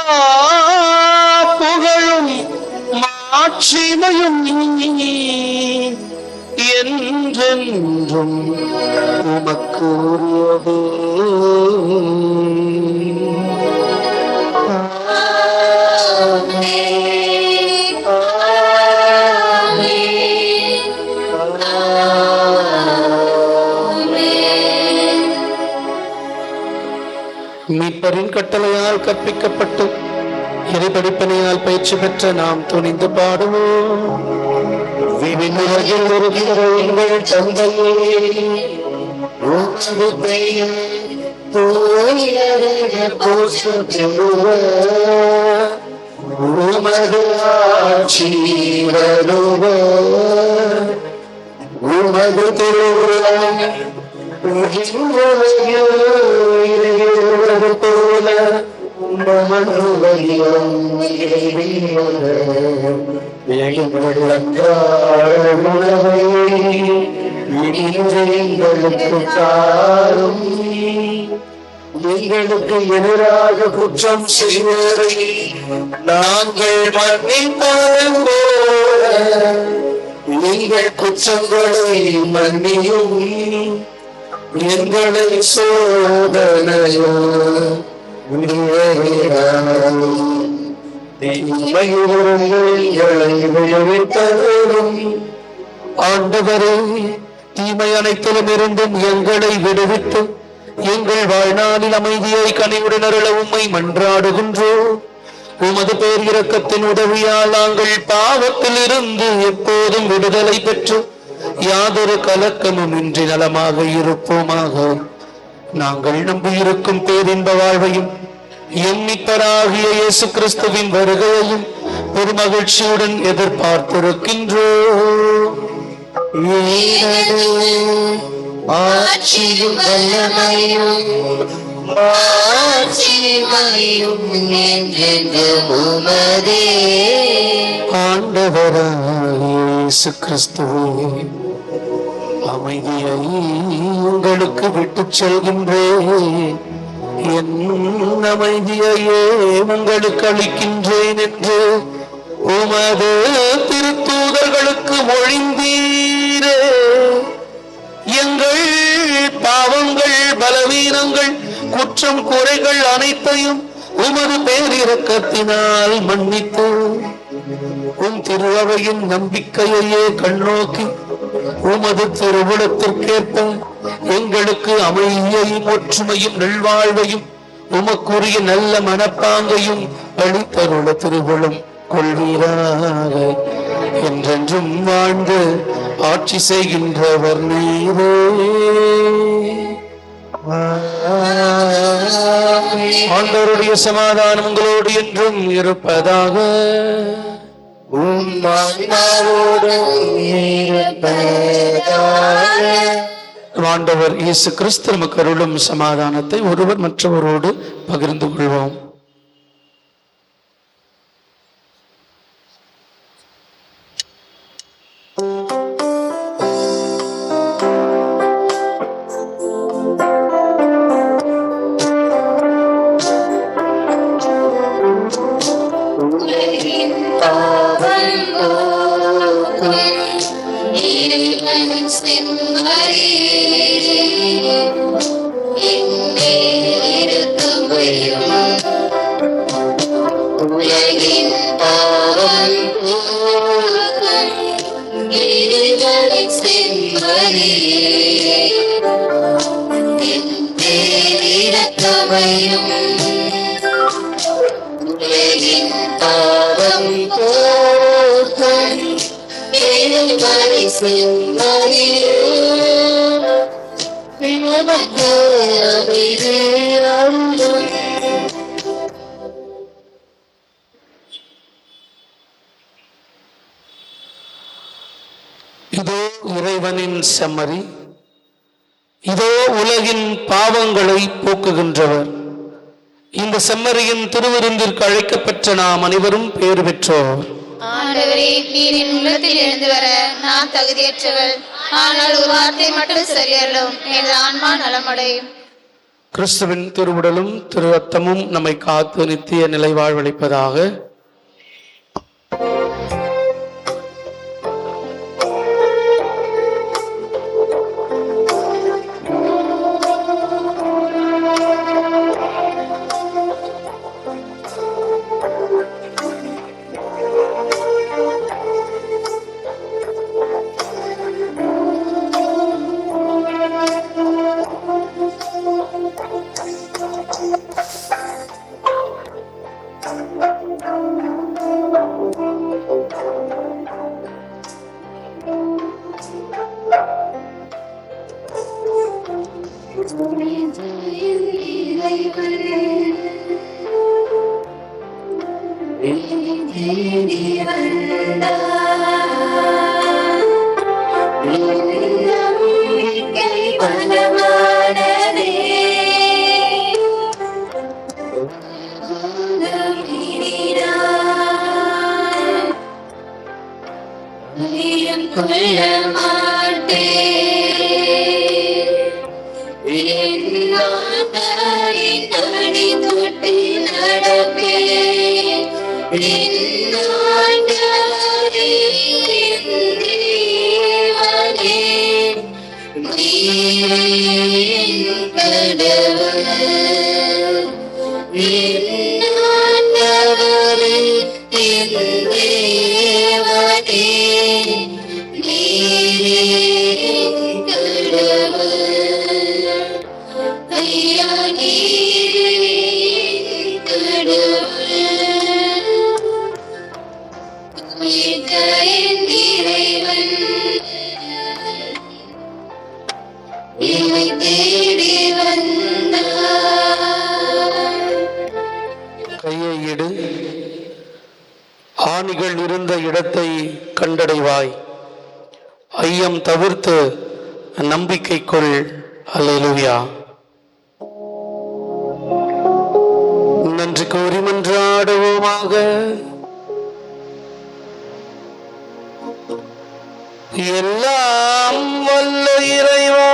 புகழும் மாட்சி மாட்சிமையும் என்றென்றும் உமக்கு உரியதே. மீட்பரின் கட்டளையால் கற்பிக்கப்பட்டு இறைபடிப்பனையால் பயிற்சி பெற்ற நாம் துணிந்து பாடுவோம். விண்ணுலகில் இருக்கிற எங்கள் தந்தையே, உமது பெயர் தூயதென போற்றப்படுக. உமது ஆட்சி வருக. உமது திருவுளம் விண்ணுலகில் இருக்கிறது போல மண்ணுலகிலும் எங்கள் அன்றாட உணவை இன்று எங்களுக்கு தாரும். எங்களுக்கு எதிராக குற்றம் செய்வதை நாங்கள் மன்னிப்பதும் போல எங்கள் குற்றங்களை மன்னியும். எங்களை சோதனையோ ஆண்டவரே, தீமை அனைத்திலும் இருந்தும் எங்களை விடுவித்து எங்கள் வாழ்நாளில் அமைதியை கனிவுடன் அருள உம்மை மன்றாடுகின்றோம். உமது பேர் இரக்கத்தின் உதவியால் நாங்கள் பாவத்தில் இருந்து எப்போதும் விடுதலை பெற்று யாதொரு கலக்கமும் இன்றி நலமாக இருப்போமாக. நாங்கள் நம்பியிருக்கும் பேரின்ப வாழ்வையும் எண்ணிப்பராகிய இயேசு கிறிஸ்துவின் வருகையையும் பெருமகிழ்ச்சியுடன் எதிர்பார்த்திருக்கின்றோம். ஆட்சியும் வல்லமையும் மாட்சிமையும் என்றென்றும் உமதே. ஆண்டவராகிய இயேசு கிறிஸ்துவே, அமைதியை உங்களுக்கு விட்டுச் செல்கின்றேன், என் அமைதியையே உங்களுக்கு அளிக்கின்றேன் என்று உமது திருத்தூதர்களுக்கு மொழிந்தீரே. எங்கள் பாவங்கள், பலவீனங்கள், குற்றம் குறைகள் அனைத்தையும் உமது பேரிரக்கத்தினால் மன்னித்து உம் திருஅவையின் நம்பிக்கையையே கண்ணோக்கி உமது திருவுளத்திற்கேற்ப எங்களுக்கு அமைதியையும் ஒற்றுமையும் நல்வாழ்வையும் உமக்குரிய நல்ல மனப்பாங்கையும் அளித்தருள திருவுளம் கொள்வீராக. என்றென்றும் வாழ்ந்து ஆட்சி செய்கின்றவர் நீரே. ஆண்டவருடைய சமாதானம் உங்களோடு என்றும் இருப்பதாக. ஆண்டவர் இயேசு கிறிஸ்து நமக்கு அருளும் சமாதானத்தை ஒருவர் மற்றவரோடு பகிர்ந்து கொள்வோம். இதோ இறைவனின் செம்மறி, இதோ உலகின் பாவங்களை போக்குகின்றவர். இந்த செம்மறியின் திருவிருந்திற்கு அழைக்கப்பெற்ற நாம் அனைவரும் பேறு பெற்றோர். ஆண்டவரே, நீர் என் உள்ளத்தில் எழுந்து வர நான் தகுதியற்றவள். ஆனால் ஒரு வார்த்தை மட்டும் சரியல்லும், எனது ஆன்மா நலமடையும். கிறிஸ்துவின் திருவுடலும் திரு ரத்தமும் நம்மை காத்து நித்திய நிலை வாழ்வளிப்பதாக. கையை எடு, ஆணிகள் இருந்த இடத்தை கண்டடைவாய். ஐயம் தவிர்த்து நம்பிக்கை கொள். அல்லேலூயா. நன்றி கூறி மன்றாடுவோமாக. எல்லாம் வல்ல இறைவா,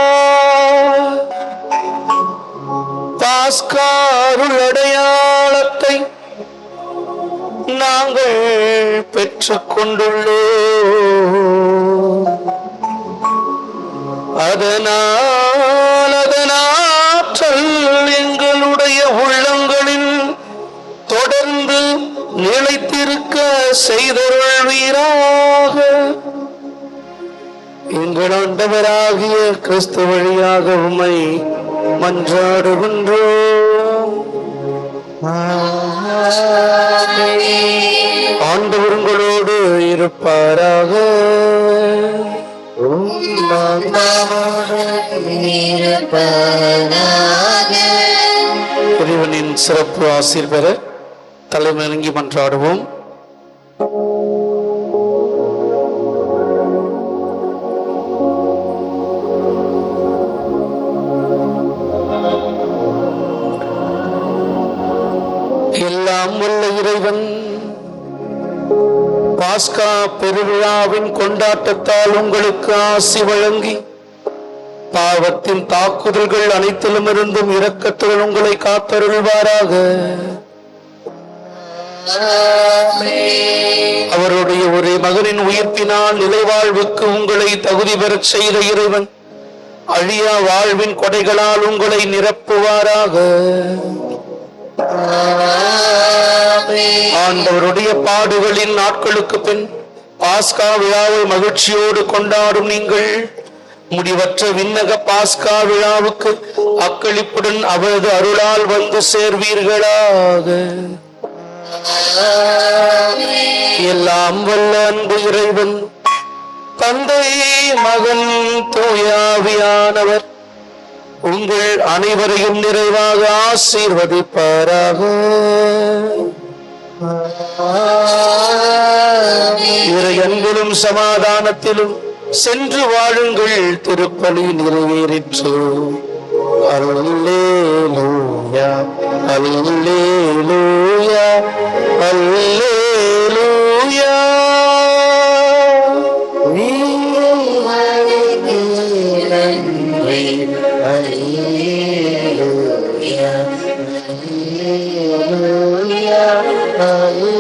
பாஸ்கா அருள் அடையாளத்தை நாங்கள் பெற்றுக் கொண்டுள்ளோம். அதனால் அதனாற்றல் எங்களுடைய உள்ளங்களில் தொடர்ந்து நிலைத்திருக்க செய்தருள்வீராக. எங்கள் ஆண்டவராகிய கிறிஸ்து வழியாக உம்மை மன்றாடுகின்றோம். ஆண்டவர் உங்களோடு இருப்பாராக. இறைவனின் சிறப்பு ஆசீர் பெற தலைவணங்கி மன்றாடுவோம். எல்லாம் வல்ல இறைவன் பாஸ்கா பெருவிழாவின் கொண்டாட்டத்தால் உங்களுக்கு ஆசி வழங்கி பாவத்தின் தாக்குதல்கள் அனைத்திலும் இருந்தும் இரக்கத்துடன் உங்களை காத்தருள்வாராக. அவருடைய ஒரே மகனின் உயிர்ப்பினால் நிலைவாழ்வுக்கு உங்களை தகுதி பெறச் செய்த இறைவன் அழியா வாழ்வின் கொடைகளால் உங்களை நிரப்புவாராக. ஆண்டவருடைய பாடுகளின் நாட்களுக்கு பின் பாஸ்கா விழாவை மகிழ்ச்சியோடு கொண்டாடும் நீங்கள் முடிவற்ற விண்ணக பாஸ்கா விழாவுக்கு அக்களிப்புடன் அவரது அருளால் வந்து சேர்வீர்களாக. எல்லாம் வல்ல அன்பு இறைவன் தந்தை, மகன், தூயாவியானவர் உங்கள் அனைவரையும் நிறைவாக ஆசீர்வதிப்பாராக. இறை அன்பிலும் சமாதானத்திலும் சென்று வாழுங்கள். திருப்பலி நிறைவேறிற்று. அல்லேலூயா, அல்லேலூயா, அல்லேலூயா. Hallelujah, hallelujah, hallelujah.